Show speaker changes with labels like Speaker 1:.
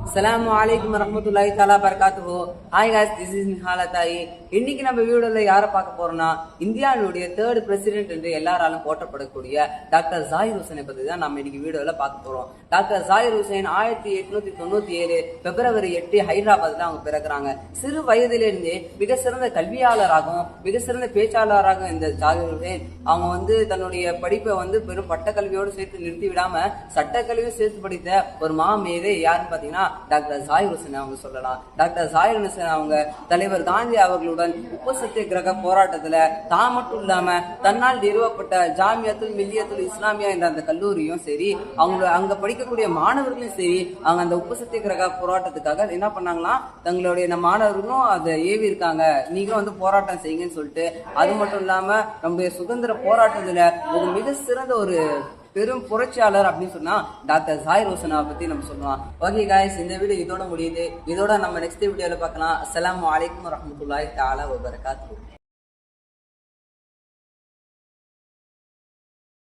Speaker 1: அஸ்ஸலாமு அலைக்கும் வரஹ்மத்துல்லாஹி தஆலா பரகாத்துஹு. Hi guys, this is Nihalathayi. இன்னைக்கு நம்ம வீடியோல யாரை பார்க்க போறோம்னா, இந்தியாவுடைய 3rd பிரசிடென்ட் என்று எல்லாராலும் போற்றப்படக்கூடிய டாக்டர் ஜாகிர் ஹுசைனை பத்தி தான் நம்ம இன்னைக்கு வீடியோல பார்க்க போறோம். டாக்டர் ஜாகிர் ஹுசைன் 1897 பிப்ரவரி 8 ஹைதராபாத்ல அவங்க பிறகுறாங்க. சிறு வயதிலிருந்தே மிக சிறந்த கல்வியாளராகவும் மிக சிறந்த பேச்சாளராகவும் இந்த ஜாகிர் ஹுசைன் அவங்க தன்னுடைய படிப்பை வெறும் பட்டக்கல்வியோடு சேர்த்து நிறுத்தி விடாம சட்டக்கல்வியும் சேர்த்து படித்த ஒரு மாமேதை யாருன்னு பாத்தீங்கன்னா டாக்டர் ஜாகிர் ஹுசைன் அவங்க சொல்லலாம். டாக்டர் ஜாகிர் ஹுசைன் அவங்க தலைவர் காந்தி அவர்களுடன் உப்பு சத்தியாகிரக போராட்டத்துல தான் மட்டும் இல்லாம தன்னால் நிறுவப்பட்ட ஜாமியத்துல் மில்லியத்துல் இஸ்லாமியா என்ற அந்த கல்லூரியும் சரி, அங்க படிக்கக்கூடிய மாணவர்களும் சரி, அவங்க அந்த உப்பு சத்தியாகிரக போராட்டத்துக்காக என்ன பண்ணாங்கன்னா தங்களுடைய மாணவர்களும் அதை ஏவி இருக்காங்க, நீங்களும் போராட்டம் செய்யுங்கன்னு சொல்லிட்டு. அது மட்டும் இல்லாம நம்முடைய சுதந்திர போராட்டத்துல ஒரு மிக சிறந்த ஒரு பெரும் புரட்சியாளர் அப்படின்னு சொன்னா டாக்டர் ஜாகிர் ஹுசைனை பத்தி நம்ம சொல்லலாம். ஓகே गाइस, இந்த வீடியோ இதோட முடியுது. இதோட நம்ம நெக்ஸ்ட் வீடியோல பார்க்கலாம். அஸ்ஸலாமு அலைக்கும் வரஹ்மத்துல்லாஹி தஆலா வபரகாத்துஹு.